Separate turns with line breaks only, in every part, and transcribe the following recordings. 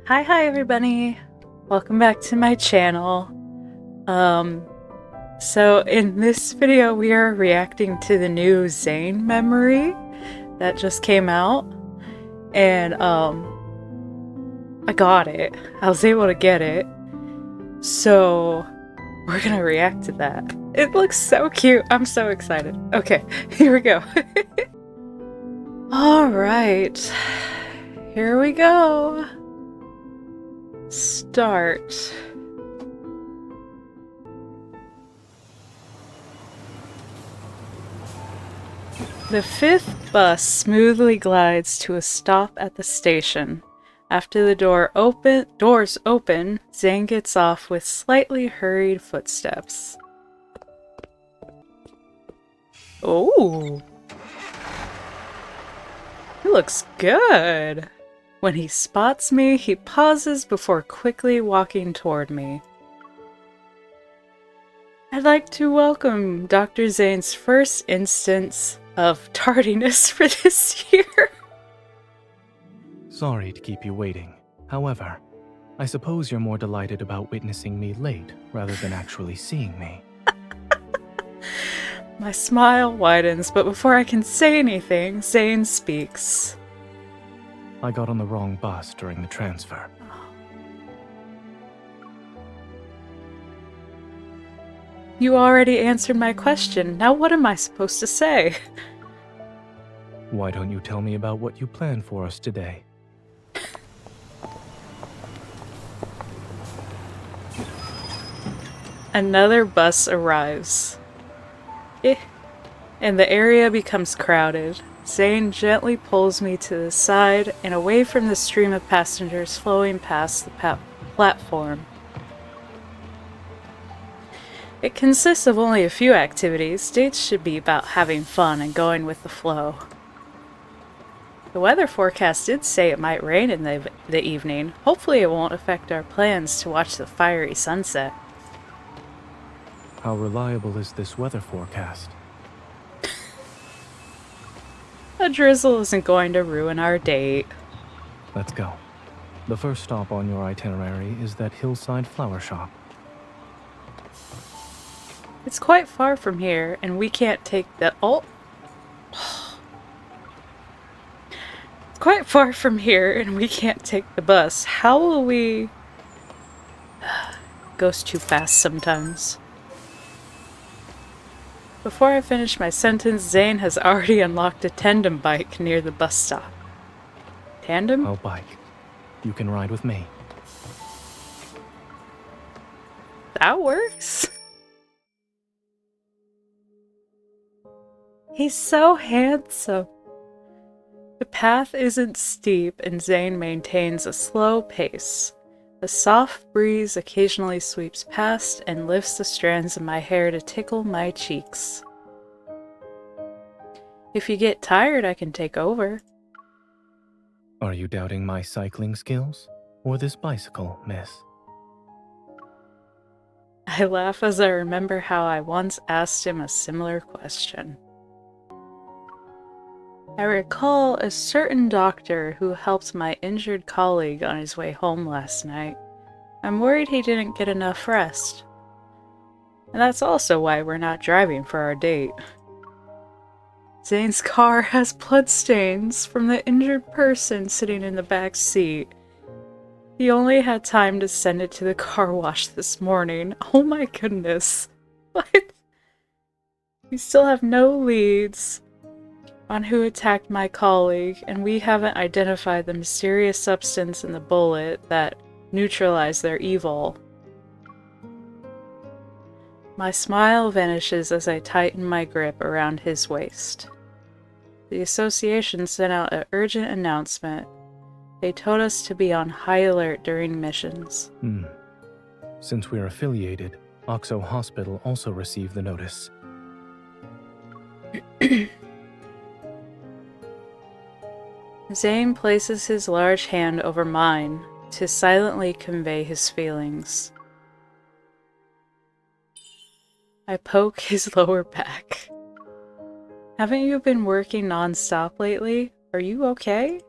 Hi everybody! Welcome back to my channel. So in this video we are reacting to the new Zayne memory that just came out. And I got it. I was able to get it. So we're gonna react to that. It looks so cute. I'm so excited. Okay, here we go. Alright. Here we go. Start. The fifth bus smoothly glides to a stop at the station. After the doors open, Zayne gets off with slightly hurried footsteps. Oh, he looks good. When he spots me, he pauses before quickly walking toward me. I'd like to welcome Dr. Zayne's first instance of tardiness for this year.
Sorry to keep you waiting. However, I suppose you're more delighted about witnessing me late rather than actually seeing me.
My smile widens, but before I can say anything, Zayne speaks.
I got on the wrong bus during the transfer.
You already answered my question. Now what am I supposed to say?
Why don't you tell me about what you planned for us today?
Another bus arrives. And the area becomes crowded. Zayne gently pulls me to the side and away from the stream of passengers flowing past the platform. It consists of only a few activities. Dates should be about having fun and going with the flow. The weather forecast did say it might rain in the evening. Hopefully it won't affect our plans to watch the fiery sunset.
How reliable is this weather forecast?
A drizzle isn't going to ruin our date.
Let's go. The first stop on your itinerary is that hillside flower shop.
It's quite far from here, and we can't take the— It's quite far from here, and we can't take the bus. How will we— Goes too fast sometimes. Before I finish my sentence, Zayne has already unlocked a tandem bike near the bus stop. Tandem?
I'll bike. You can ride with me.
That works. He's so handsome. The path isn't steep, and Zayne maintains a slow pace. A soft breeze occasionally sweeps past and lifts the strands of my hair to tickle my cheeks. If you get tired, I can take over.
Are you doubting my cycling skills? Or this bicycle, miss?
I laugh as I remember how I once asked him a similar question. I recall a certain doctor who helped my injured colleague on his way home last night. I'm worried he didn't get enough rest. And that's also why we're not driving for our date. Zayne's car has bloodstains from the injured person sitting in the back seat. He only had time to send it to the car wash this morning. Oh my goodness. What? We still have no leads on who attacked my colleague, and we haven't identified the mysterious substance in the bullet that neutralized their evil. My smile vanishes as I tighten my grip around his waist. The association sent out an urgent announcement. They told us to be on high alert during missions.
Since we're affiliated, Oxo Hospital also received the notice.
Zayne places his large hand over mine to silently convey his feelings. I poke his lower back. Haven't you been working non-stop lately? Are you okay?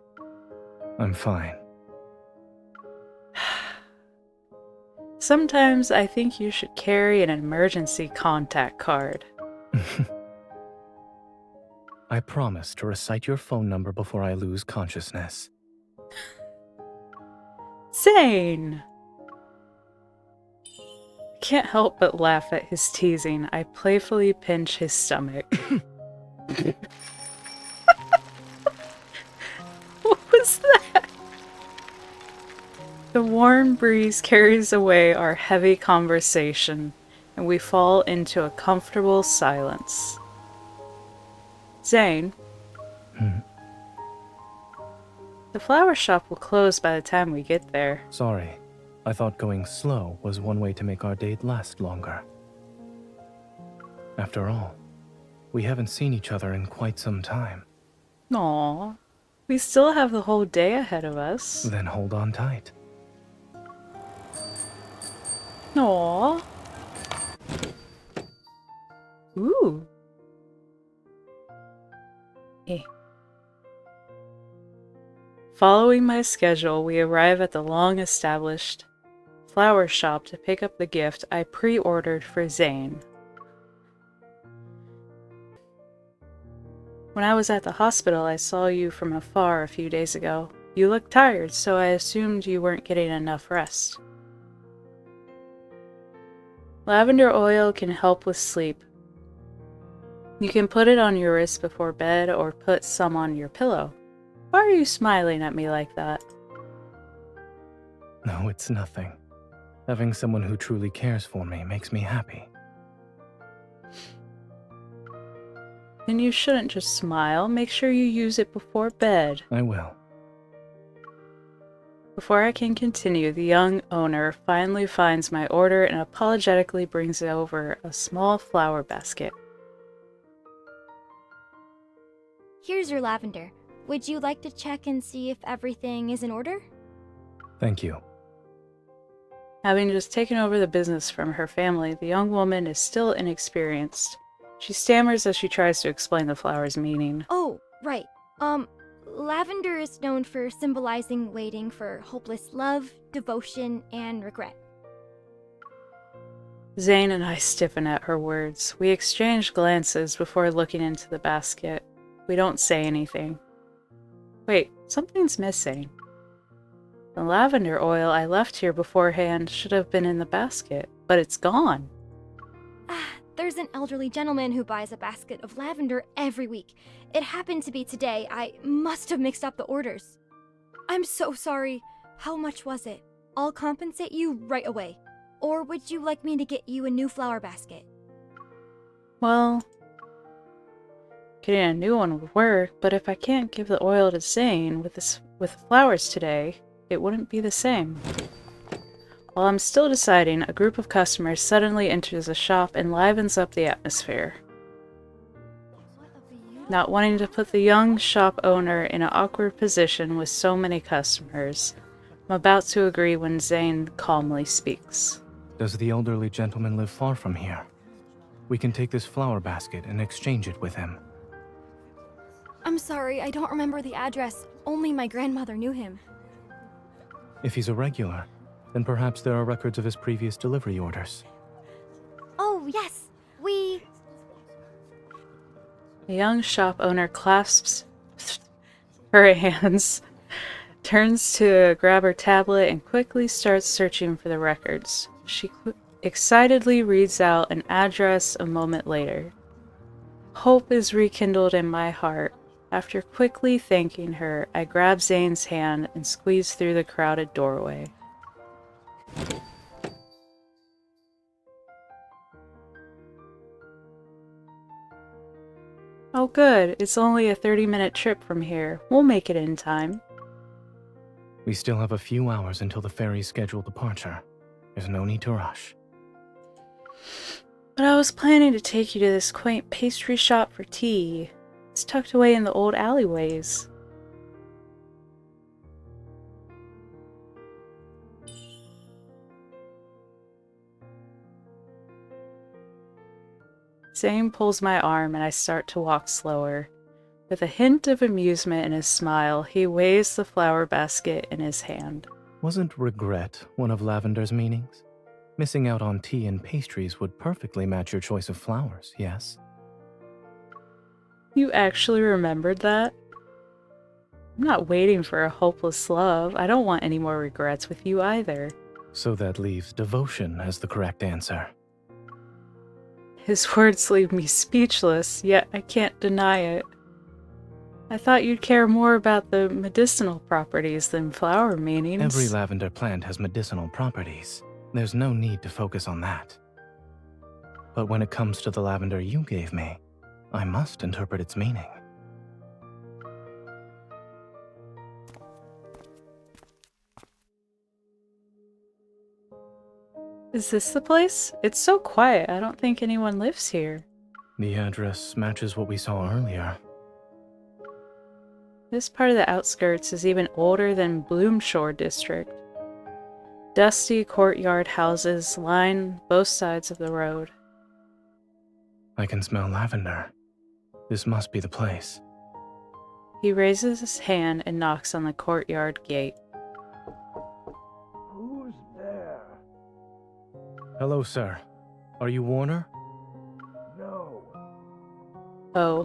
I'm fine.
Sometimes I think you should carry an emergency contact card.
I promise to recite your phone number before I lose consciousness.
Zayne! I can't help but laugh at his teasing. I playfully pinch his stomach. What was that? The warm breeze carries away our heavy conversation, and we fall into a comfortable silence. Zayne, the flower shop will close by the time we get there.
Sorry. I thought going slow was one way to make our date last longer. After all, we haven't seen each other in quite some time.
Aw, we still have the whole day ahead of us.
Then hold on tight.
Aw. Ooh. Eh. Following my schedule, we arrive at the long-established flower shop to pick up the gift I pre-ordered for Zayne. When I was at the hospital, I saw you from afar a few days ago. You looked tired, so I assumed you weren't getting enough rest. Lavender oil can help with sleep. You can put it on your wrist before bed or put some on your pillow. Why are you smiling at me like that?
No, it's nothing. Having someone who truly cares for me makes me happy.
Then you shouldn't just smile. Make sure you use it before bed.
I will.
Before I can continue, the young owner finally finds my order and apologetically brings over a small flower basket.
Here's your lavender. Would you like to check and see if everything is in order?
Thank you.
Having just taken over the business from her family, the young woman is still inexperienced. She stammers as she tries to explain the flower's meaning.
Oh, right. Lavender is known for symbolizing waiting for hopeless love, devotion, and regret.
Zayne and I stiffen at her words. We exchange glances before looking into the basket. We don't say anything. Wait, something's missing. The lavender oil I left here beforehand should have been in the basket, but it's gone.
There's an elderly gentleman who buys a basket of lavender every week. It happened to be today. I must have mixed up the orders. I'm so sorry. How much was it? I'll compensate you right away. Or would you like me to get you a new flower basket?
Well, getting a new one would work, but if I can't give the oil to Zayne with the flowers today, it wouldn't be the same. While I'm still deciding, a group of customers suddenly enters the shop and livens up the atmosphere. Not wanting to put the young shop owner in an awkward position with so many customers, I'm about to agree when Zayne calmly speaks.
Does the elderly gentleman live far from here? We can take this flower basket and exchange it with him.
I'm sorry, I don't remember the address. Only my grandmother knew him.
If he's a regular, then perhaps there are records of his previous delivery orders.
Oh, yes.
The young shop owner clasps her hands, turns to grab her tablet, and quickly starts searching for the records. She excitedly reads out an address a moment later. Hope is rekindled in my heart. After quickly thanking her, I grab Zayne's hand and squeeze through the crowded doorway. Oh good, it's only a 30-minute trip from here. We'll make it in time.
We still have a few hours until the ferry's scheduled departure. There's no need to rush.
But I was planning to take you to this quaint pastry shop for tea. It's tucked away in the old alleyways. Zayne pulls my arm and I start to walk slower. With a hint of amusement in his smile, he weighs the flower basket in his hand.
Wasn't regret one of Lavender's meanings? Missing out on tea and pastries would perfectly match your choice of flowers, yes?
You actually remembered that? I'm not waiting for a hopeless love. I don't want any more regrets with you either.
So that leaves devotion as the correct answer.
His words leave me speechless, yet I can't deny it. I thought you'd care more about the medicinal properties than flower meanings.
Every lavender plant has medicinal properties. There's no need to focus on that. But when it comes to the lavender you gave me, I must interpret its meaning.
Is this the place? It's so quiet, I don't think anyone lives here.
The address matches what we saw earlier.
This part of the outskirts is even older than Bloomshore District. Dusty courtyard houses line both sides of the road.
I can smell lavender. This must be the place.
He raises his hand and knocks on the courtyard gate.
Who's there?
Hello, sir. Are you Warner?
No,
Oh.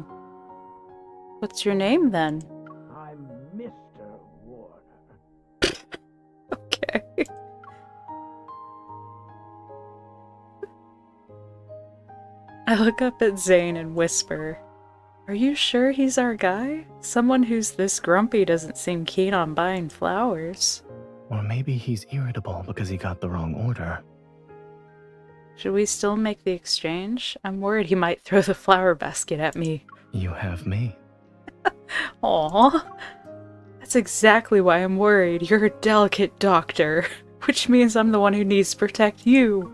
What's your name then?
I'm Mr. Warner.
Okay. I look up at Zayne and whisper, "Are you sure he's our guy? Someone who's this grumpy doesn't seem keen on buying flowers."
Or maybe he's irritable because he got the wrong order.
Should we still make the exchange? I'm worried he might throw the flower basket at me.
You have me.
Aww. That's exactly why I'm worried. You're a delicate doctor, which means I'm the one who needs to protect you.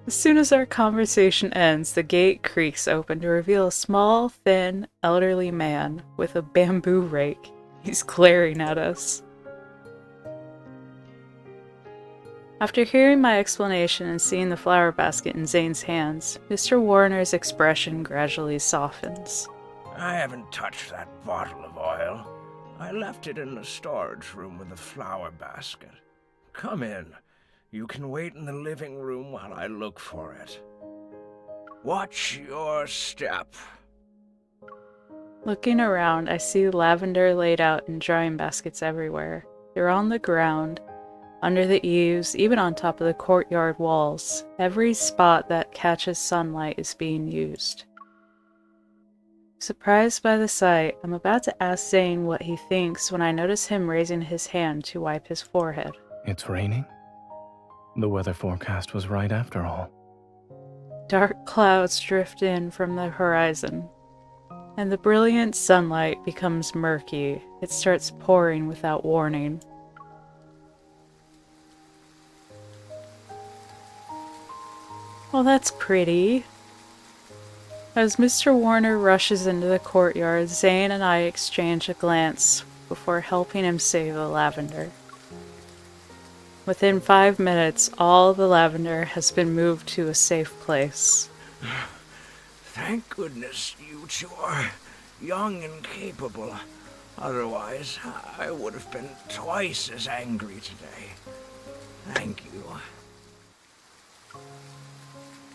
As soon as our conversation ends, the gate creaks open to reveal a small, thin, elderly man with a bamboo rake. He's glaring at us. After hearing my explanation and seeing the flower basket in Zayne's hands, Mr. Warner's expression gradually softens.
I haven't touched that bottle of oil. I left it in the storage room with the flower basket. Come in. You can wait in the living room while I look for it. Watch your step.
Looking around, I see lavender laid out in drying baskets everywhere. They're on the ground, under the eaves, even on top of the courtyard walls. Every spot that catches sunlight is being used. Surprised by the sight, I'm about to ask Zayne what he thinks when I notice him raising his hand to wipe his forehead.
It's raining? The weather forecast was right after all.
Dark clouds drift in from the horizon, and the brilliant sunlight becomes murky. It starts pouring without warning. Well, that's pretty. As Mr. Warner rushes into the courtyard, Zayne and I exchange a glance before helping him save the lavender. Within 5 minutes, all the lavender has been moved to a safe place.
Thank goodness you two are young and capable. Otherwise, I would have been twice as angry today. Thank you.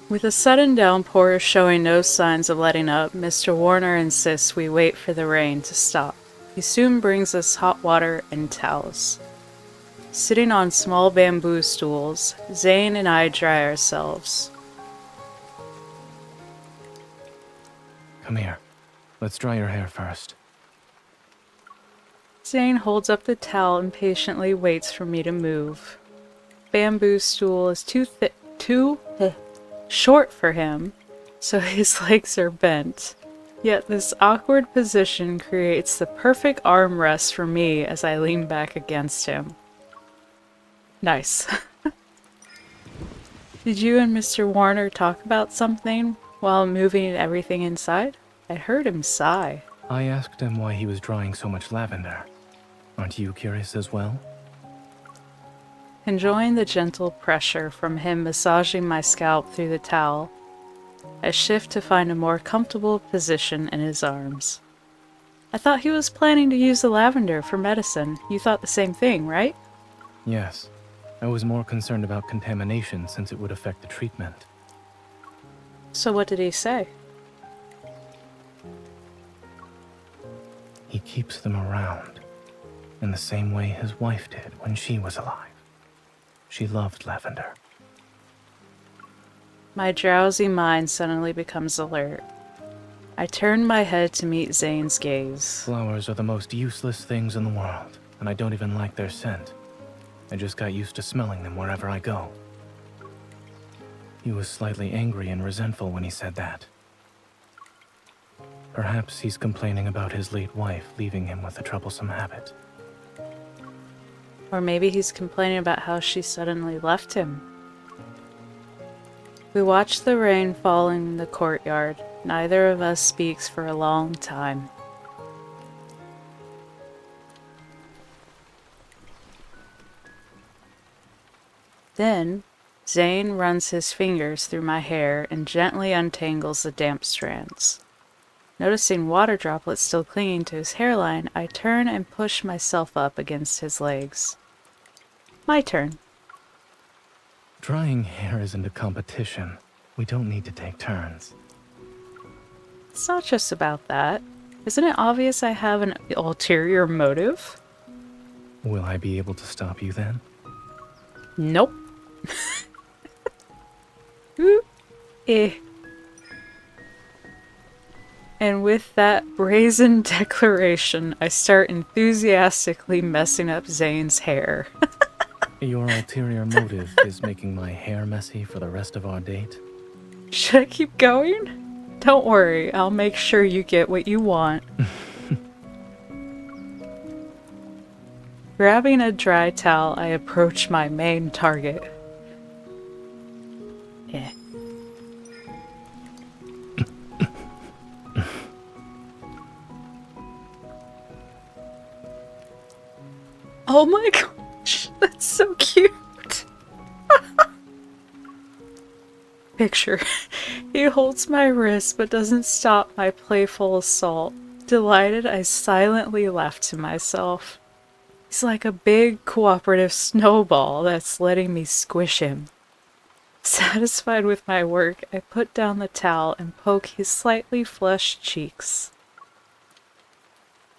With a sudden downpour showing no signs of letting up, Mr. Warner insists we wait for the rain to stop. He soon brings us hot water and towels. Sitting on small bamboo stools, Zayne and I dry ourselves.
Come here. Let's dry your hair first.
Zayne holds up the towel and patiently waits for me to move. Bamboo stool is too short for him, so his legs are bent. Yet this awkward position creates the perfect armrest for me as I lean back against him. Nice. Did you and Mr. Warner talk about something while moving everything inside? I heard him sigh.
I asked him why he was drying so much lavender. Aren't you curious as well?
Enjoying the gentle pressure from him massaging my scalp through the towel, I shift to find a more comfortable position in his arms. I thought he was planning to use the lavender for medicine. You thought the same thing, right?
Yes, I was more concerned about contamination since it would affect the treatment.
So what did he say?
He keeps them around, in the same way his wife did when she was alive. She loved lavender.
My drowsy mind suddenly becomes alert. I turn my head to meet Zayne's gaze.
Flowers are the most useless things in the world, and I don't even like their scent. I just got used to smelling them wherever I go. He was slightly angry and resentful when he said that. Perhaps he's complaining about his late wife leaving him with a troublesome habit.
Or maybe he's complaining about how she suddenly left him. We watch the rain falling in the courtyard. Neither of us speaks for a long time. Then, Zayne runs his fingers through my hair and gently untangles the damp strands. Noticing water droplets still clinging to his hairline, I turn and push myself up against his legs. My turn.
Drying hair isn't a competition. We don't need to take turns.
It's not just about that. Isn't it obvious I have an ulterior motive?
Will I be able to stop you then?
Nope. Ooh. Eh. And with that brazen declaration, I start enthusiastically messing up Zayne's hair.
Your ulterior motive is making my hair messy for the rest of our date?
Should I keep going? Don't worry, I'll make sure you get what you want. Grabbing a dry towel, I approach my main target. Eh. Oh my gosh, that's so cute. Picture. He holds my wrist but doesn't stop my playful assault. Delighted, I silently laugh to myself. He's like a big cooperative snowball that's letting me squish him. Satisfied with my work, I put down the towel and poke his slightly flushed cheeks.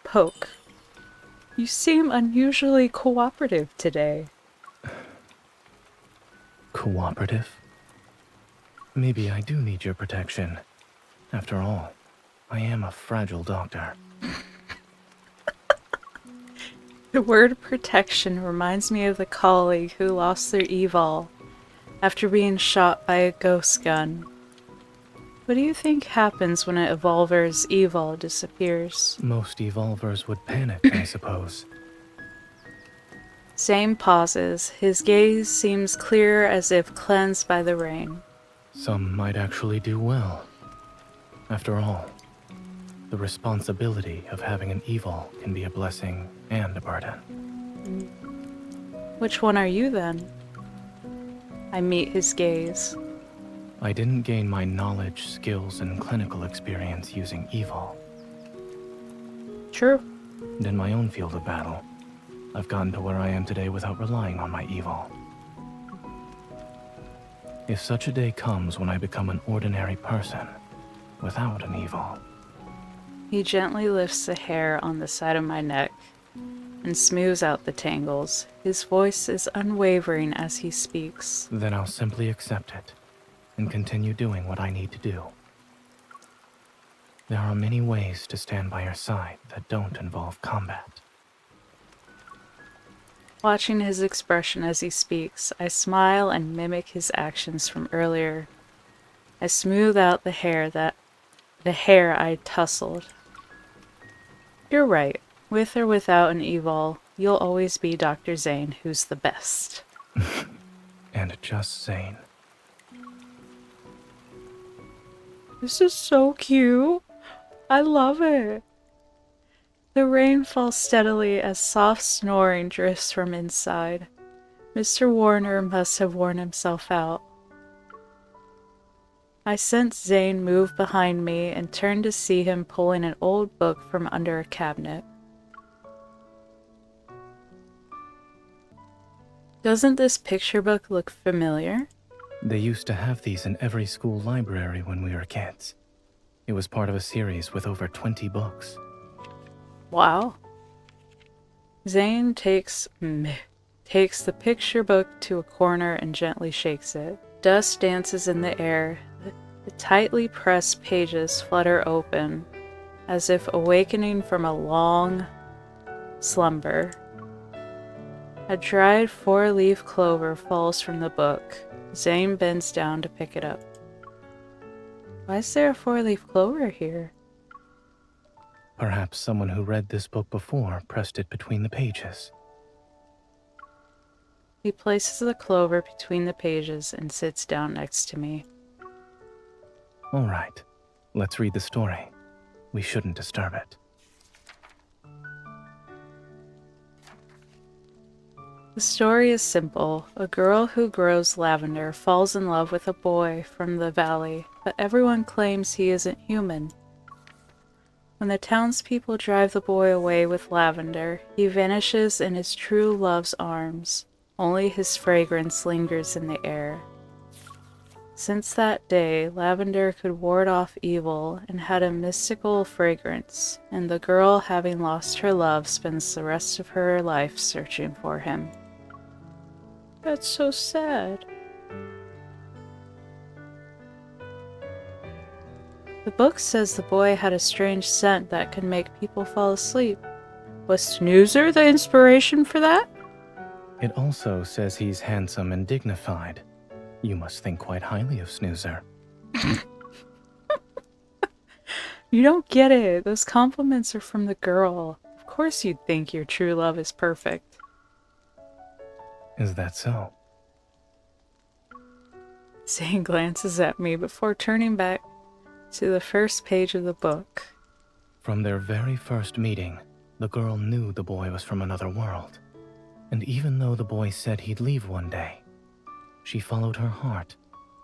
Poke. You seem unusually cooperative today.
Cooperative? Maybe I do need your protection. After all, I am a fragile doctor.
The word protection reminds me of the colleague who lost their evol after being shot by a ghost gun. What do you think happens when an evolver's evol disappears?
Most evolvers would panic, I suppose.
Zayne pauses. His gaze seems clear as if cleansed by the rain.
Some might actually do well. After all, the responsibility of having an evil can be a blessing and a burden.
Which one are you then? I meet his gaze.
I didn't gain my knowledge, skills, and clinical experience using evil.
True.
And in my own field of battle, I've gotten to where I am today without relying on my evil. If such a day comes when I become an ordinary person, without an evil.
He gently lifts the hair on the side of my neck and smooths out the tangles. His voice is unwavering as he speaks.
Then I'll simply accept it and continue doing what I need to do. There are many ways to stand by your side that don't involve combat.
Watching his expression as he speaks, I smile and mimic his actions from earlier. I smooth out the hair I tousled. You're right. With or without an evil, you'll always be Dr. Zayne, who's the best.
And just Zayne.
This is so cute. I love it. The rain falls steadily as soft snoring drifts from inside. Mr. Warner must have worn himself out. I sense Zayne move behind me and turn to see him pulling an old book from under a cabinet. Doesn't this picture book look familiar?
They used to have these in every school library when we were kids. It was part of a series with over 20 books.
Wow. Zayne takes the picture book to a corner and gently shakes it. Dust dances in the air. The tightly pressed pages flutter open, as if awakening from a long slumber. A dried 4-leaf clover falls from the book. Zayne bends down to pick it up. Why is there a 4-leaf clover here?
Perhaps someone who read this book before pressed it between the pages.
He places the clover between the pages and sits down next to me.
All right, let's read the story. We shouldn't disturb it.
The story is simple. A girl who grows lavender falls in love with a boy from the valley, but everyone claims he isn't human. When the townspeople drive the boy away with lavender, he vanishes in his true love's arms. Only his fragrance lingers in the air. Since that day, lavender could ward off evil and had a mystical fragrance, and the girl, having lost her love, spends the rest of her life searching for him. That's so sad. The book says the boy had a strange scent that could make people fall asleep. Was Snoozer the inspiration for that?
It also says he's handsome and dignified. You must think quite highly of Snoozer.
You don't get it. Those compliments are from the girl. Of course you'd think your true love is perfect.
Is that so?
Zayne glances at me before turning back to the first page of the book.
From their very first meeting, the girl knew the boy was from another world. And even though the boy said he'd leave one day, she followed her heart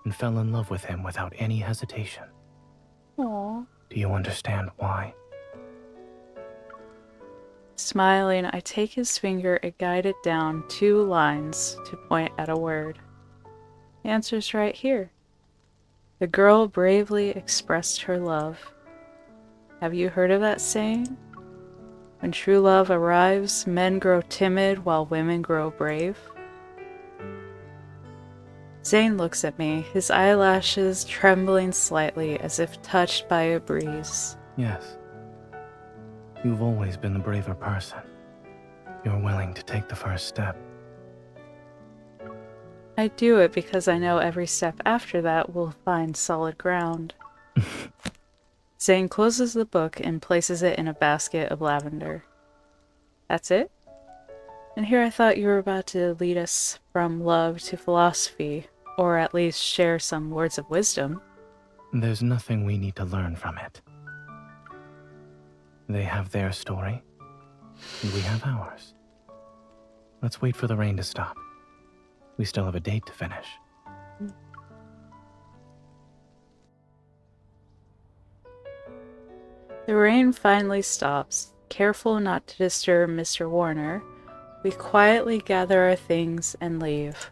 and fell in love with him without any hesitation.
Aww.
Do you understand why?
Smiling, I take his finger and guide it down 2 lines to point at a word. The answer's right here. The girl bravely expressed her love. Have you heard of that saying? When true love arrives, men grow timid while women grow brave. Zayne looks at me, his eyelashes trembling slightly as if touched by a breeze.
Yes. You've always been the braver person. You're willing to take the first step.
I do it because I know every step after that will find solid ground. Zayne closes the book and places it in a basket of lavender. That's it? And here I thought you were about to lead us from love to philosophy, or at least share some words of wisdom.
There's nothing we need to learn from it. They have their story, and we have ours. Let's wait for the rain to stop. We still have a date to finish.
The rain finally stops. Careful not to disturb Mr. Warner, we quietly gather our things and leave.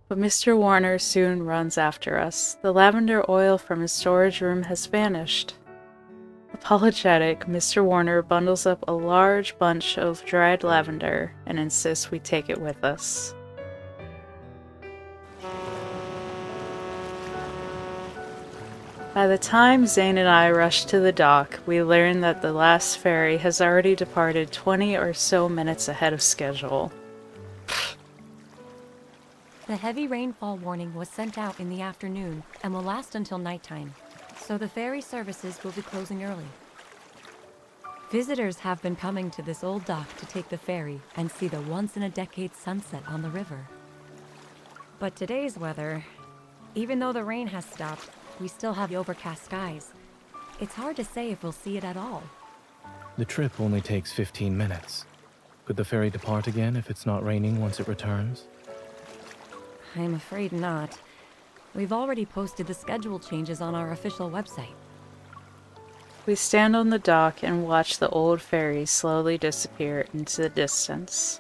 But Mr. Warner soon runs after us. The lavender oil from his storage room has vanished. Apologetic, Mr. Warner bundles up a large bunch of dried lavender and insists we take it with us. By the time Zayne and I rush to the dock, we learn that the last ferry has already departed 20 or so minutes ahead of schedule.
The heavy rainfall warning was sent out in the afternoon and will last until nighttime, so the ferry services will be closing early. Visitors have been coming to this old dock to take the ferry and see the once-in-a-decade sunset on the river. But today's weather, even though the rain has stopped, we still have overcast skies. It's hard to say if we'll see it at all.
The trip only takes 15 minutes. Could the ferry depart again if it's not raining once it returns?
I'm afraid not. We've already posted the schedule changes on our official website.
We stand on the dock and watch the old ferry slowly disappear into the distance.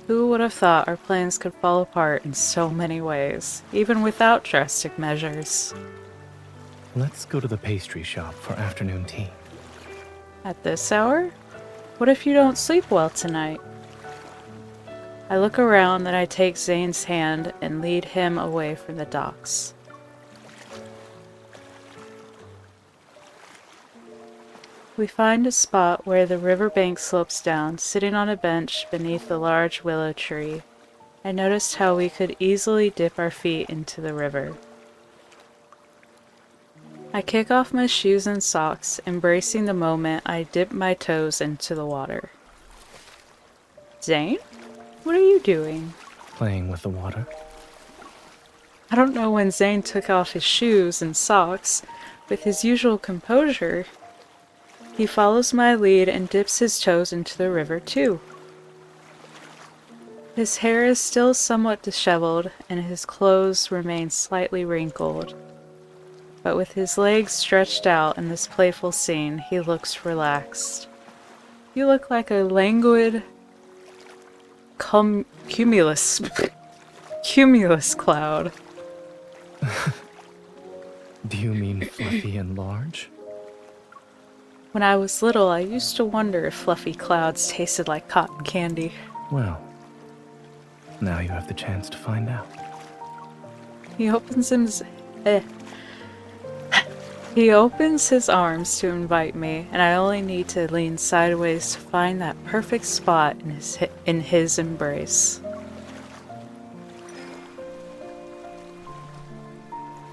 Who would have thought our plans could fall apart in so many ways, even without drastic measures?
Let's go to the pastry shop for afternoon tea.
At this hour? What if you don't sleep well tonight? I look around, then I take Zayne's hand and lead him away from the docks. We find a spot where the riverbank slopes down, sitting on a bench beneath a large willow tree. I noticed how we could easily dip our feet into the river. I kick off my shoes and socks, embracing the moment I dip my toes into the water. Zayne? What are you doing?
Playing with the water?
I don't know when Zayne took off his shoes and socks. With his usual composure, he follows my lead and dips his toes into the river too. His hair is still somewhat disheveled, and his clothes remain slightly wrinkled. But with his legs stretched out in this playful scene, he looks relaxed. You look like a languid cumulus cloud.
Do you mean fluffy and large?
When I was little, I used to wonder if fluffy clouds tasted like cotton candy.
Well, now you have the chance to find out.
He opens his arms to invite me, and I only need to lean sideways to find that perfect spot in his embrace.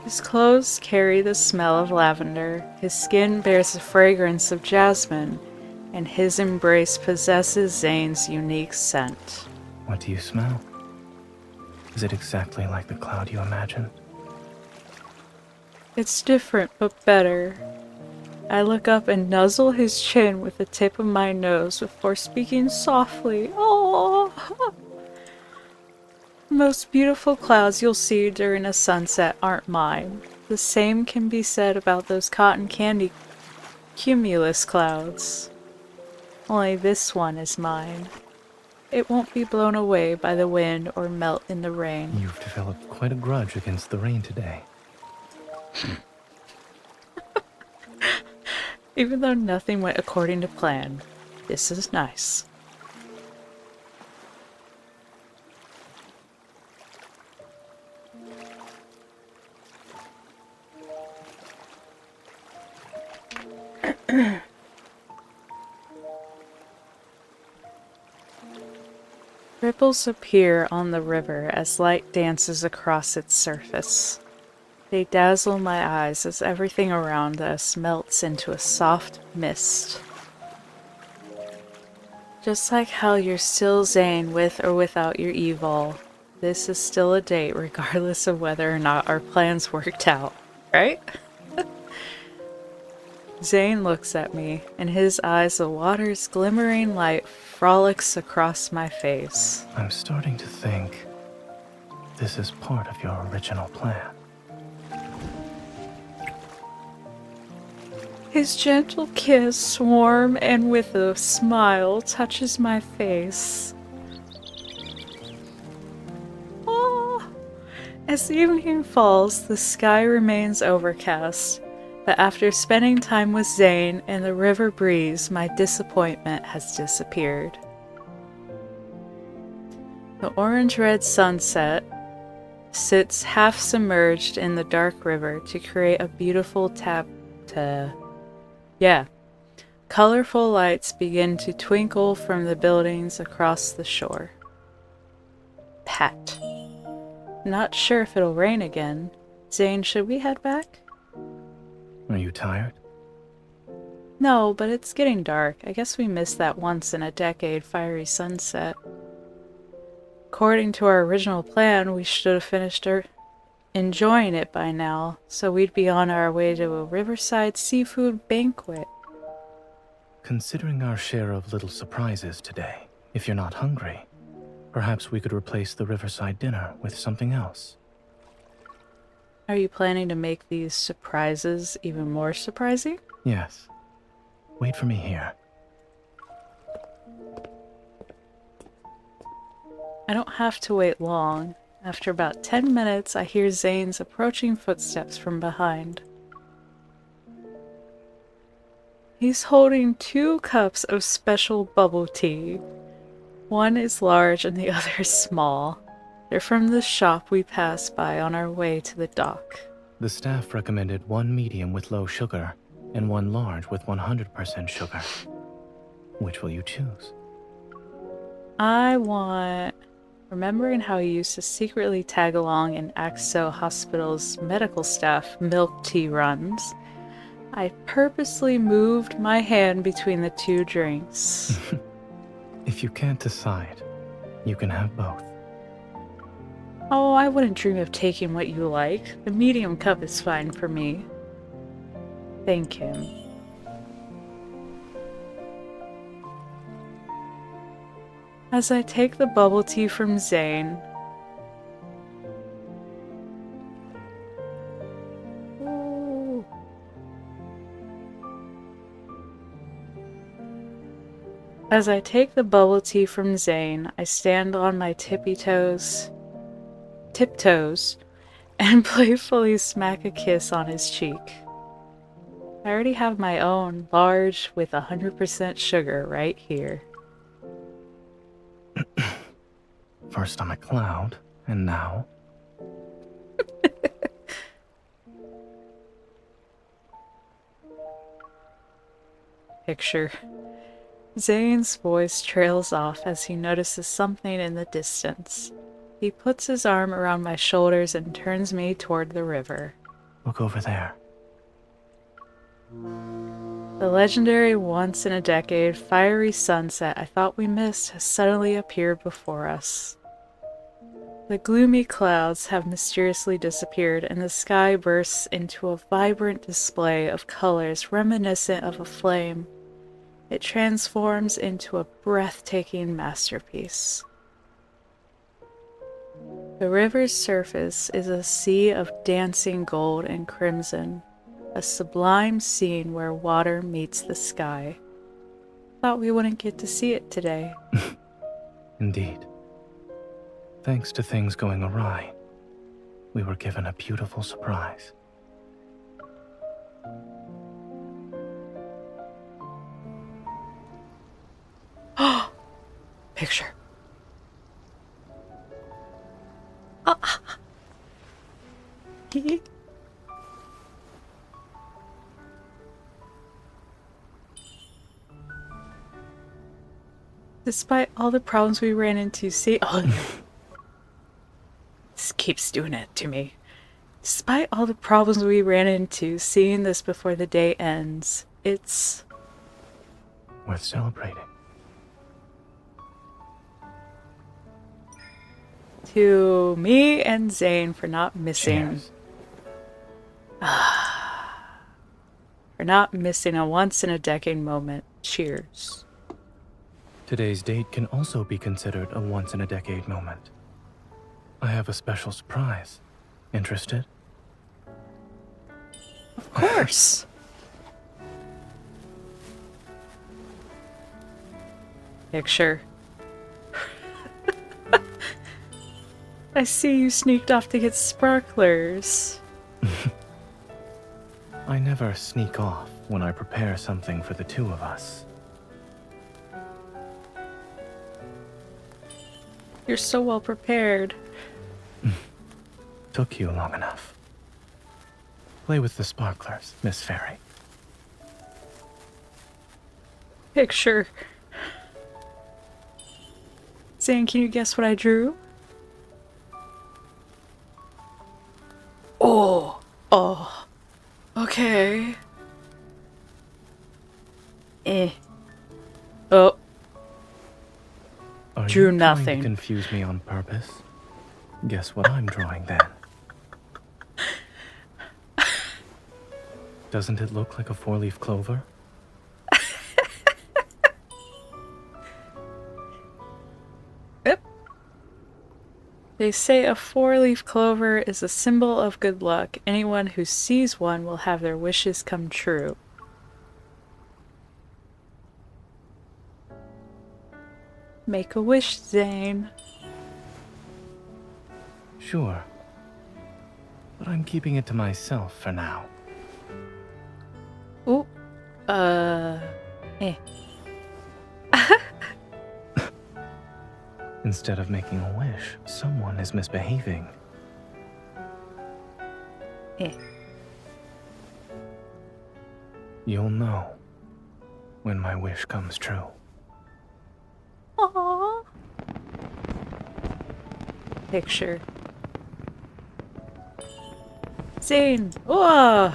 His clothes carry the smell of lavender, his skin bears the fragrance of jasmine, and his embrace possesses Zayne's unique scent.
What do you smell? Is it exactly like the cloud you imagined?
It's different, but better. I look up and nuzzle his chin with the tip of my nose before speaking softly. Oh! The most beautiful clouds you'll see during a sunset aren't mine. The same can be said about those cotton candy cumulus clouds. Only this one is mine. It won't be blown away by the wind or melt in the rain.
You've developed quite a grudge against the rain today.
Even though nothing went according to plan, this is nice. Ripples appear on the river as light dances across its surface. They dazzle my eyes as everything around us melts into a soft mist. Just like how you're still Zayne with or without your evil, this is still a date regardless of whether or not our plans worked out, right? Zayne looks at me, in his eyes the water's glimmering light frolics across my face.
I'm starting to think this is part of your original plan.
His gentle kiss, warm and with a smile, touches my face. Oh! As evening falls, the sky remains overcast. But after spending time with Zayne and the river breeze, my disappointment has disappeared. The orange-red sunset sits half submerged in the dark river to create a beautiful colorful lights begin to twinkle from the buildings across the shore. Pat. Not sure if it'll rain again. Zayne, should we head back?
Are you tired?
No, but it's getting dark. I guess we missed that once-in-a-decade fiery sunset. According to our original plan, we should have finished enjoying it by now, so we'd be on our way to a riverside seafood banquet.
Considering our share of little surprises today, if you're not hungry, perhaps we could replace the riverside dinner with something else.
Are you planning to make these surprises even more surprising?
Yes. Wait for me here.
I don't have to wait long. After about 10 minutes, I hear Zayne's approaching footsteps from behind. He's holding 2 cups of special bubble tea. One is large and the other is small. They're from the shop we passed by on our way to the dock.
The staff recommended 1 medium with low sugar and 1 large with 100% sugar. Which will you choose?
I want... Remembering how he used to secretly tag along in Axo Hospital's medical staff milk tea runs, I purposely moved my hand between the 2 drinks.
If you can't decide, you can have both.
Oh, I wouldn't dream of taking what you like. The medium cup is fine for me. Thank him. As I take the bubble tea from Zayne, ooh. As I take the bubble tea from Zayne, I stand on my tiptoes, and playfully smack a kiss on his cheek. I already have my own, large with 100% sugar right here.
First I'm a cloud, and now...
Picture. Zayne's voice trails off as he notices something in the distance. He puts his arm around my shoulders and turns me toward the river.
Look over there.
The legendary once-in-a-decade fiery sunset I thought we missed has suddenly appeared before us. The gloomy clouds have mysteriously disappeared, and the sky bursts into a vibrant display of colors reminiscent of a flame. It transforms into a breathtaking masterpiece. The river's surface is a sea of dancing gold and crimson, a sublime scene where water meets the sky. Thought we wouldn't get to see it today.
Indeed. Thanks to things going awry, we were given a beautiful surprise.
Picture. Despite all the problems we ran into, this keeps doing it to me. Despite all the problems we ran into, seeing this before the day ends, it's
worth celebrating.
to me and Zayne for not missing.
Cheers.
For not missing a once-in-a-decade moment. Cheers.
Today's date can also be considered a once-in-a-decade moment. I have a special surprise. Interested?
Of course. Picture. I see you sneaked off to get sparklers.
I never sneak off when I prepare something for the 2 of us.
You're so well prepared.
Took you long enough. Play with the sparklers, Miss Fairy.
Picture. Zayne, can you guess what I drew? Oh. Okay. Oh.
Are
Drew
you
nothing.
trying to confuse me on purpose? Guess what I'm drawing then. Doesn't it look like a 4-leaf clover?
Yep. They say a 4-leaf clover is a symbol of good luck. Anyone who sees one will have their wishes come true. Make a wish, Zayne.
Sure. But I'm keeping it to myself for now.
Ooh. Eh.
Instead of making a wish, someone is misbehaving.
Eh.
You'll know when my wish comes true.
Aww. Picture. Zayne! Whoa!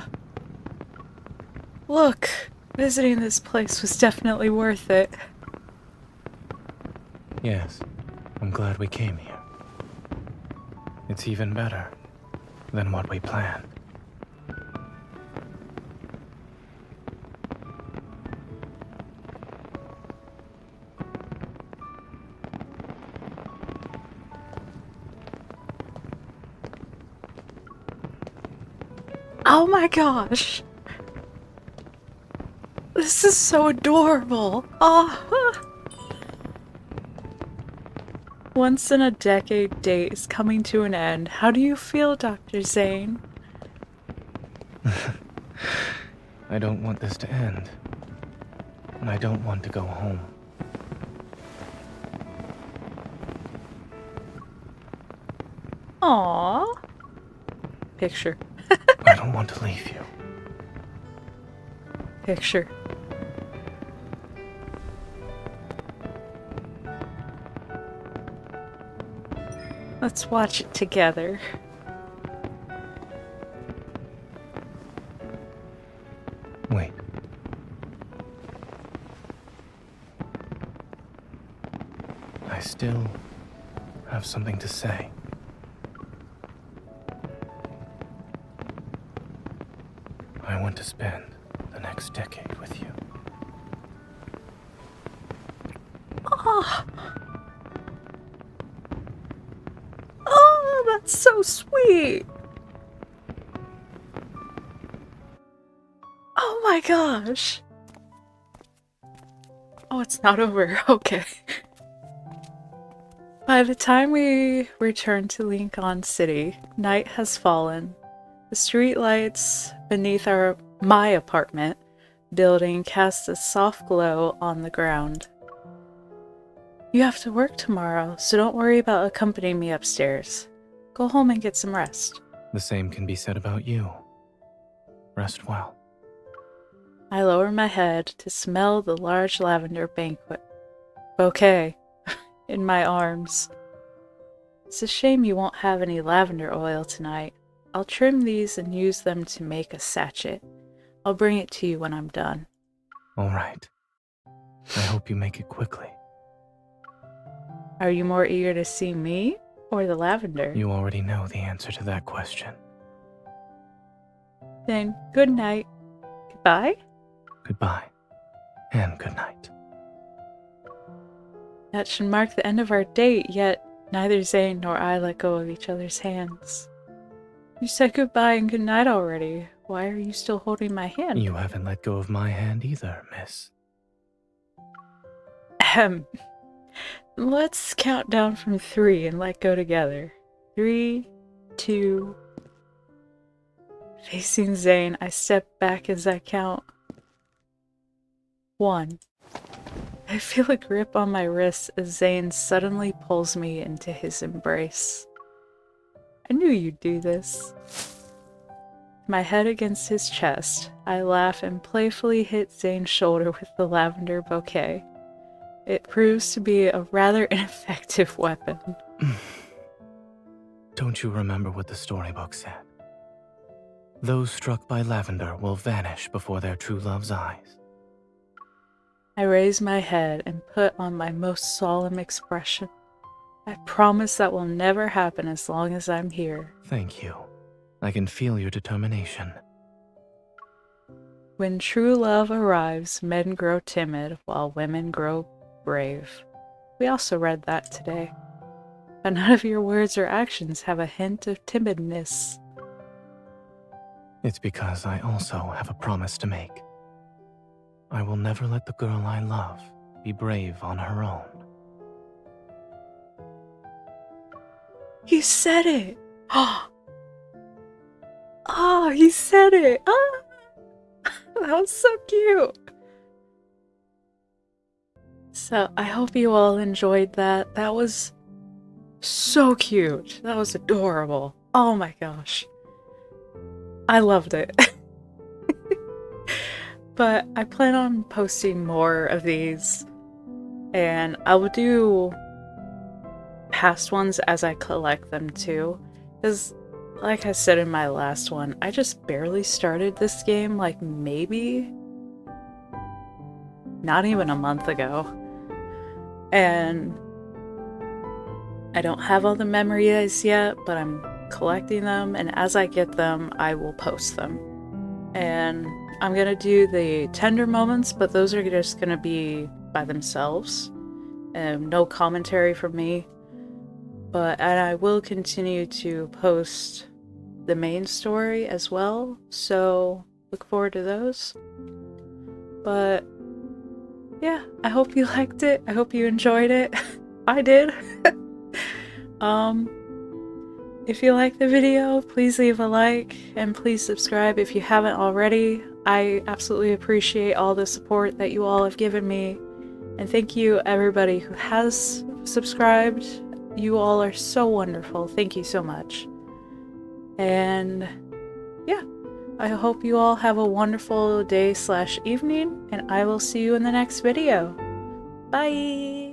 Look! Visiting this place was definitely worth it.
Yes, I'm glad we came here. It's even better than what we planned.
Oh my gosh! This is so adorable! Oh. Once in a decade date is coming to an end. How do you feel, Dr. Zayne?
I don't want this to end. And I don't want to go home.
Aww. Picture.
I don't want to leave you.
Picture. Let's watch it together.
Wait. I still have something to say. I want to spend the next decade with you.
Oh. Oh, that's so sweet. Oh my gosh. Oh, it's not over. Okay. By the time we return to Lincoln City, night has fallen. The streetlights beneath my apartment building cast a soft glow on the ground. You have to work tomorrow, so don't worry about accompanying me upstairs. Go home and get some rest.
The same can be said about you. Rest well.
I lower my head to smell the large lavender bouquet in my arms. It's a shame you won't have any lavender oil tonight. I'll trim these and use them to make a sachet. I'll bring it to you when I'm done.
All right. I hope you make it quickly.
Are you more eager to see me or the lavender?
You already know the answer to that question.
Then, good night. Goodbye?
Goodbye. And good night.
That should mark the end of our date, yet neither Zayne nor I let go of each other's hands. You said goodbye and good night already. Why are you still holding my hand?
You haven't let go of my hand either, miss.
Let's count down from 3 and let go together. 3, 2... Facing Zayne, I step back as I count. 1. I feel a grip on my wrist as Zayne suddenly pulls me into his embrace. I knew you'd do this. My head against his chest, I laugh and playfully hit Zayne's shoulder with the lavender bouquet. It proves to be a rather ineffective weapon.
Don't you remember what the storybook said? Those struck by lavender will vanish before their true love's eyes.
I raise my head and put on my most solemn expression. I promise that will never happen as long as I'm here.
Thank you. I can feel your determination.
When true love arrives, men grow timid while women grow brave. We also read that today. But none of your words or actions have a hint of timidness.
It's because I also have a promise to make. I will never let the girl I love be brave on her own.
He said it! Oh, he said it! Ah! That was so cute! So, I hope you all enjoyed that. That was so cute. That was adorable. Oh my gosh. I loved it. But I plan on posting more of these, and I will do past ones as I collect them too. Because, like I said in my last one, I just barely started this game, like maybe not even a month ago. And I don't have all the memories yet, but I'm collecting them, and as I get them, I will post them. And I'm gonna do the tender moments, but those are just gonna be by themselves. No commentary from me. And I will continue to post the main story as well, so look forward to those. But yeah, I hope you liked it. I hope you enjoyed it. I did. If you like the video, please leave a like and please subscribe if you haven't already. I absolutely appreciate all the support that you all have given me. And thank you everybody who has subscribed. You all are so wonderful. Thank you so much. And yeah, I hope you all have a wonderful day/evening, and I will see you in the next video. Bye!